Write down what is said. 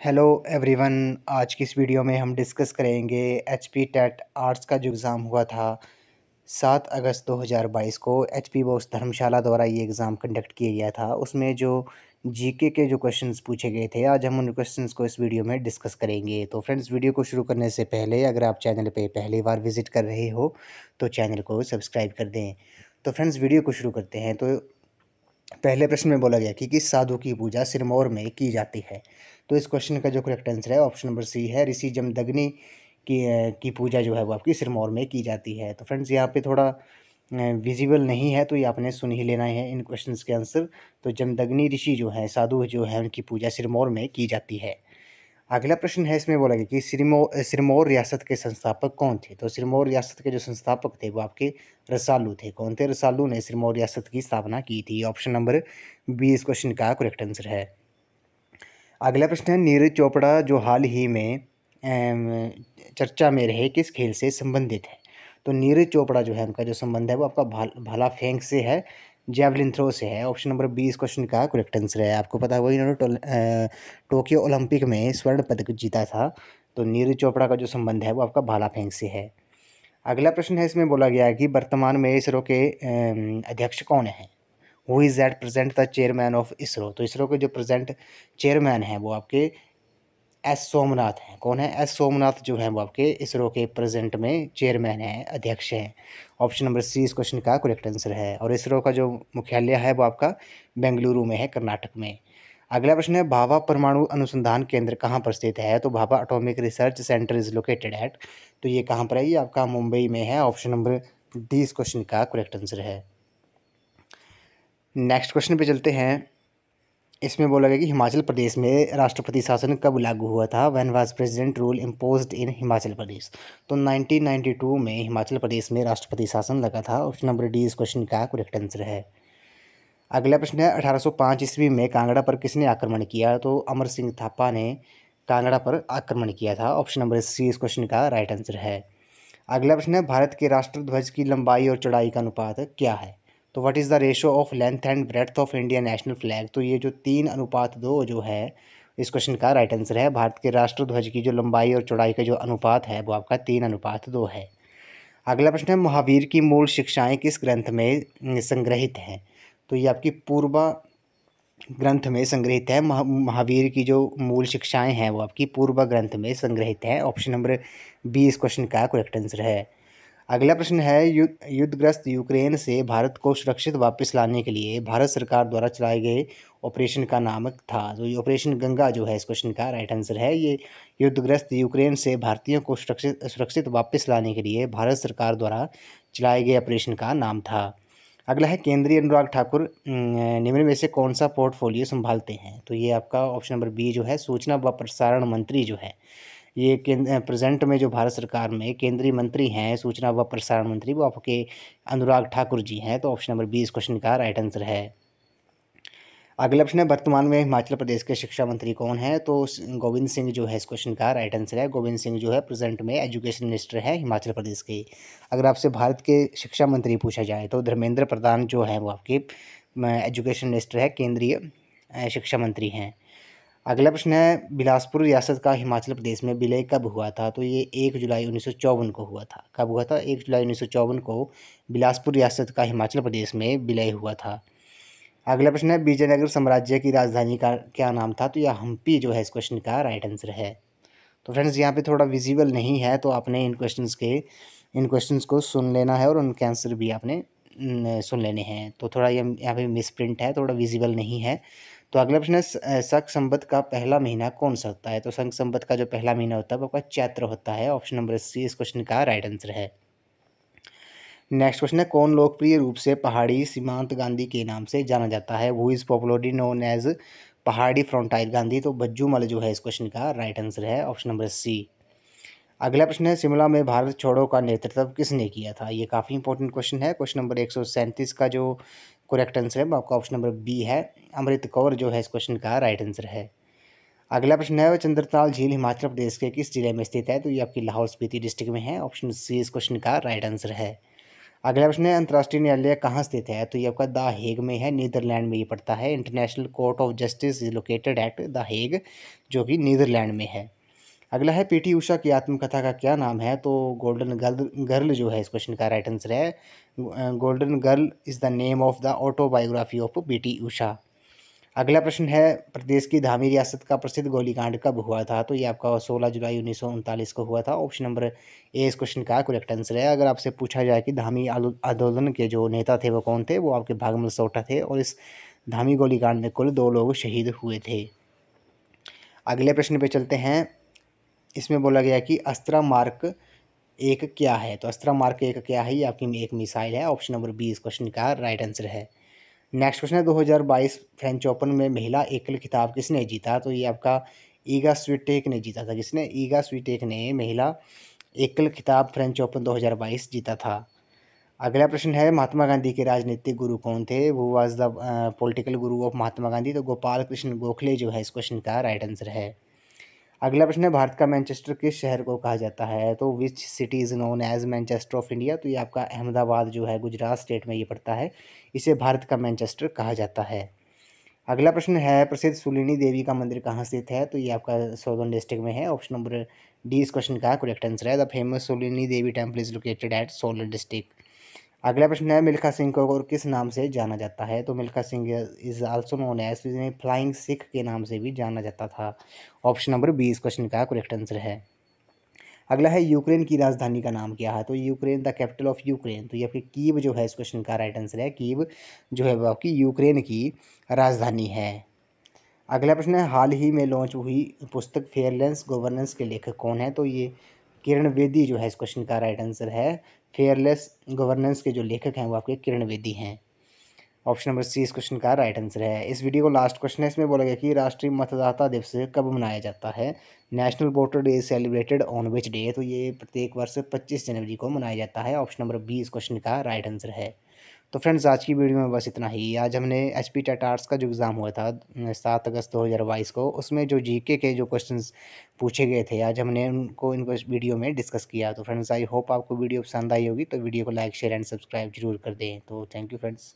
Hello everyone. आज की इस वीडियो में हम डिस्कस करेंगे एचपी टेट आर्ट्स का जो एग्ज़ाम हुआ था 7 अगस्त 2022 को एचपी बोस धर्मशाला द्वारा ये एग्ज़ाम कंडक्ट किया गया था। उसमें जो जीके के जो क्वेश्चंस पूछे गए थे, आज हम उन क्वेश्चंस को इस वीडियो में डिस्कस करेंगे। तो फ्रेंड्स, वीडियो को शुरू करने से पहले अगर आप चैनल पे पहली बार विज़िट कर रहे हो तो चैनल को सब्सक्राइब कर दें। तो फ्रेंड्स, वीडियो को शुरू करते हैं। तो पहले प्रश्न में बोला गया कि किस साधु की पूजा सिरमौर में की जाती है। तो इस क्वेश्चन का जो करेक्ट आंसर है ऑप्शन नंबर सी है, ऋषि जमदग्नि की पूजा जो है वो आपकी सिरमौर में की जाती है। तो फ्रेंड्स, यहाँ पे थोड़ा विजिबल नहीं है तो ये आपने सुन ही लेना है इन क्वेश्चंस के आंसर। तो जमदग्नि ऋषि जो है, साधु जो है, उनकी पूजा सिरमौर में की जाती है। अगला प्रश्न है, इसमें बोला गया कि सिरमौर रियासत के संस्थापक कौन थे। तो सिरमौर रियासत के जो संस्थापक थे वो आपके रसालू थे। कौन थे? रसालू ने सिरमौर रियासत की स्थापना की थी। ऑप्शन नंबर बी इस क्वेश्चन का करेक्ट आंसर है। अगला प्रश्न है, नीरज चोपड़ा जो हाल ही में चर्चा में रहे किस खेल से संबंधित है। तो नीरज चोपड़ा जो है, उनका जो संबंध है वो आपका भाला फेंक से है, जेवलिन थ्रो से है। ऑप्शन नंबर बी इस क्वेश्चन का करेक्ट आंसर है। आपको पता होगा इन्होंने टोक्यो ओलंपिक में स्वर्ण पदक जीता था। तो नीरज चोपड़ा का जो संबंध है वो आपका भाला फेंक से है। अगला प्रश्न है, इसमें बोला गया है कि वर्तमान में इसरो के अध्यक्ष कौन है। Who is that present the chairman of ISRO. तो इसरो के जो प्रेजेंट चेयरमैन हैं वो आपके एस सोमनाथ हैं। कौन है? एस सोमनाथ जो हैं वो आपके इसरो के प्रेजेंट में चेयरमैन हैं, अध्यक्ष हैं। ऑप्शन नंबर सी इस क्वेश्चन का करेक्ट आंसर है। और इसरो का जो मुख्यालय है वो आपका बेंगलुरु में है, कर्नाटक में। अगला प्रश्न है, भाभा परमाणु अनुसंधान केंद्र कहाँ पर स्थित है। तो Bhabha atomic research centre is located eight. तो ये कहाँ पर है? ये आपका मुंबई में है। ऑप्शन नंबर डी इस क्वेश्चन का करेक्ट आंसर है। नेक्स्ट क्वेश्चन पे चलते हैं। इसमें बोला गया कि हिमाचल प्रदेश में राष्ट्रपति शासन कब लागू हुआ था। When was president rule imposed in Himachal Pradesh. तो 1992 में हिमाचल प्रदेश में राष्ट्रपति शासन लगा था। ऑप्शन नंबर डी इस क्वेश्चन का करेक्ट आंसर है। अगला प्रश्न है, 1805 ईस्वी में कांगड़ा पर किसने आक्रमण किया। तो अमर सिंह थापा ने कांगड़ा पर आक्रमण किया था। ऑप्शन नंबर सी इस क्वेश्चन का राइट आंसर है। अगला प्रश्न है, भारत के राष्ट्र ध्वज की लंबाई और चौड़ाई का अनुपात क्या है। तो what is the ratio of length and breadth of Indian national flag. तो ये जो 3:2 जो है, इस क्वेश्चन का राइट आंसर है। भारत के राष्ट्र ध्वज की जो लंबाई और चौड़ाई का जो अनुपात है वो आपका 3:2 है। अगला प्रश्न है, महावीर की मूल शिक्षाएं किस ग्रंथ में संग्रहित हैं। तो ये आपकी पूर्वा ग्रंथ में संग्रहित है। महावीर की जो मूल शिक्षाएं हैं वो आपकी पूर्वा ग्रंथ में संग्रहित हैं। ऑप्शन नंबर बी इस क्वेश्चन का करेक्ट आंसर है। अगला प्रश्न है, युद्धग्रस्त यूक्रेन से भारत को सुरक्षित वापस लाने के लिए भारत सरकार द्वारा चलाए गए ऑपरेशन का नाम था। तो ये ऑपरेशन गंगा जो है, इस क्वेश्चन का राइट आंसर है। ये युद्धग्रस्त यूक्रेन से भारतीयों को सुरक्षित वापस लाने के लिए भारत सरकार द्वारा चलाए गए ऑपरेशन का नाम था। अगला है, केंद्रीय अनुराग ठाकुर निम्न में से कौन सा पोर्टफोलियो संभालते हैं। तो ये आपका ऑप्शन नंबर बी जो है, सूचना व प्रसारण मंत्री जो है, ये प्रेजेंट में जो भारत सरकार में केंद्रीय मंत्री हैं, सूचना व प्रसारण मंत्री, वो आपके अनुराग ठाकुर जी हैं। तो ऑप्शन नंबर बी इस क्वेश्चन का राइट आंसर है। अगला प्रश्न है, वर्तमान में हिमाचल प्रदेश के शिक्षा मंत्री कौन है। तो गोविंद सिंह जो है, इस क्वेश्चन का राइट आंसर है। गोविंद सिंह जो है प्रेजेंट में एजुकेशन मिनिस्टर है हिमाचल प्रदेश के। अगर आपसे भारत के शिक्षा मंत्री पूछा जाए तो धर्मेंद्र प्रधान जो है वो आपके एजुकेशन मिनिस्टर है, केंद्रीय शिक्षा मंत्री हैं। अगला प्रश्न है, बिलासपुर रियासत का हिमाचल प्रदेश में विलय कब हुआ था। तो ये 1 जुलाई 1954 को हुआ था। कब हुआ था? 1 जुलाई 1954 को बिलासपुर रियासत का हिमाचल प्रदेश में विलय हुआ था। अगला प्रश्न है, विजयनगर साम्राज्य की राजधानी का क्या नाम था। तो यह हम्पी जो है, इस क्वेश्चन का राइट आंसर है। तो फ्रेंड्स, यहाँ पे थोड़ा विजिबल नहीं है तो आपने इन क्वेश्चंस को सुन लेना है और उनके आंसर भी आपने सुन लेने हैं। तो थोड़ा ये यहाँ पे मिस प्रिंट है, थोड़ा विजिबल नहीं है। तो अगला प्रश्न है, शक संवत का पहला महीना कौन सा होता है। तो शक संवत का जो पहला महीना होता है वो आपका चैत्र होता है। ऑप्शन नंबर सी इस क्वेश्चन का राइट आंसर है। नेक्स्ट क्वेश्चन है, कौन लोकप्रिय रूप से पहाड़ी सीमांत गांधी के नाम से जाना जाता है। Who is popularly known as Pahadi frontier Gandhi. तो भज्जूमल जो है, इस क्वेश्चन का राइट आंसर है। Option number C. अगला प्रश्न है, शिमला में भारत छोड़ो का नेतृत्व किसने किया था। ये काफ़ी इंपॉर्टेंट क्वेश्चन है। क्वेश्चन नंबर 137 का जो करेक्ट आंसर है वो आपका ऑप्शन नंबर बी है, अमृत कौर जो है, इस क्वेश्चन का राइट आंसर है। अगला प्रश्न है, चंद्रताल झील हिमाचल प्रदेश के किस जिले में स्थित है। तो ये आपकी लाहौल स्पीति डिस्ट्रिक्ट में है। ऑप्शन सी इस क्वेश्चन का राइट आंसर है। अगला प्रश्न है, अंतर्राष्ट्रीय न्यायालय कहाँ स्थित है? तो ये आपका द हेग में है, नीदरलैंड में ये पड़ता है। International court of justice is located at the Hague, जो कि नीदरलैंड में है। अगला है, पीटी उषा की आत्मकथा का क्या नाम है? तो गोल्डन गर्ल जो है इस क्वेश्चन का राइट आंसर है। Golden girl is the name of the autobiography of PT Usha. अगला प्रश्न है, प्रदेश की धामी रियासत का प्रसिद्ध गोलीकांड कब हुआ था? तो ये आपका 16 जुलाई 1939 को हुआ था। ऑप्शन नंबर ए इस क्वेश्चन का करेक्ट आंसर है। अगर आपसे पूछा जाए कि धामी आंदोलन के जो नेता थे वो कौन थे, वो आपके भागमल सोटा थे, और इस धामी गोलीकांड में कुल 2 लोग शहीद हुए थे। अगले प्रश्न पे चलते हैं। इसमें बोला गया कि अस्त्रा मार्क एक क्या है? तो अस्त्रा मार्क एक क्या है? ये आपकी एक मिसाइल है। ऑप्शन नंबर बी इस क्वेश्चन का राइट आंसर है। नेक्स्ट क्वेश्चन है, 2022 फ्रेंच ओपन में महिला एकल खिताब किसने जीता? तो ये आपका ईगा स्विटेक ने जीता था। किसने? ईगा स्विटेक ने महिला एकल खिताब फ्रेंच ओपन 2022 जीता था। अगला प्रश्न है, महात्मा गांधी के राजनीतिक गुरु कौन थे? वो was the political Guru of Mahatma Gandhi. तो गोपाल कृष्ण गोखले जो है इस क्वेश्चन का राइट आंसर है। अगला प्रश्न है, भारत का मैनचेस्टर किस शहर को कहा जाता है? तो which city is known as Manchester of India? तो ये आपका अहमदाबाद जो है गुजरात स्टेट में ये पड़ता है। इसे भारत का मैनचेस्टर कहा जाता है। अगला प्रश्न है, प्रसिद्ध सुलिनी देवी का मंदिर कहाँ स्थित है? तो ये आपका सोलन डिस्ट्रिक्ट में है। ऑप्शन नंबर डी इस क्वेश्चन का करेक्ट आंसर है। The famous Shoolini Devi temple is located at Solan district. अगला प्रश्न है, मिल्खा सिंह को और किस नाम से जाना जाता है? तो Milkha Singh is also known as, इन्हें फ्लाइंग सिख के नाम से भी जाना जाता था। ऑप्शन नंबर बी इस क्वेश्चन का करेक्ट आंसर है। अगला है, यूक्रेन की राजधानी का नाम क्या है? तो Ukraine, the capital of Ukraine, तो ये आपकी कीव जो है इस क्वेश्चन का राइट आंसर है। कीव जो है वो आपकी यूक्रेन की राजधानी है। अगला प्रश्न है, हाल ही में लॉन्च हुई पुस्तक फेयरलेस गवर्नेंस के लेखक कौन है? तो ये किरण बेदी जो है इस क्वेश्चन का राइट आंसर है। फेयरलेस गवर्नेंस के जो लेखक हैं वो आपके किरण बेदी हैं। ऑप्शन नंबर सी इस क्वेश्चन का राइट आंसर है। इस वीडियो को लास्ट क्वेश्चन है, इसमें बोला गया कि राष्ट्रीय मतदाता दिवस कब मनाया जाता है? National voter day celebrated on which day? तो ये प्रत्येक वर्ष 25 जनवरी को मनाया जाता है। ऑप्शन नंबर बी इस क्वेश्चन का राइट आंसर है। तो फ्रेंड्स, आज की वीडियो में बस इतना ही। आज हमने एचपी टेट आर्ट्स का जो एग्ज़ाम हुआ था 7 अगस्त 2022 को, उसमें जो जीके के जो क्वेश्चंस पूछे गए थे, आज हमने इनको इस वीडियो में डिस्कस किया। तो फ्रेंड्स, आई होप आपको वीडियो पसंद आई होगी। तो वीडियो को लाइक शेयर एंड सब्सक्राइब जरूर कर दें। तो थैंक यू फ्रेंड्स।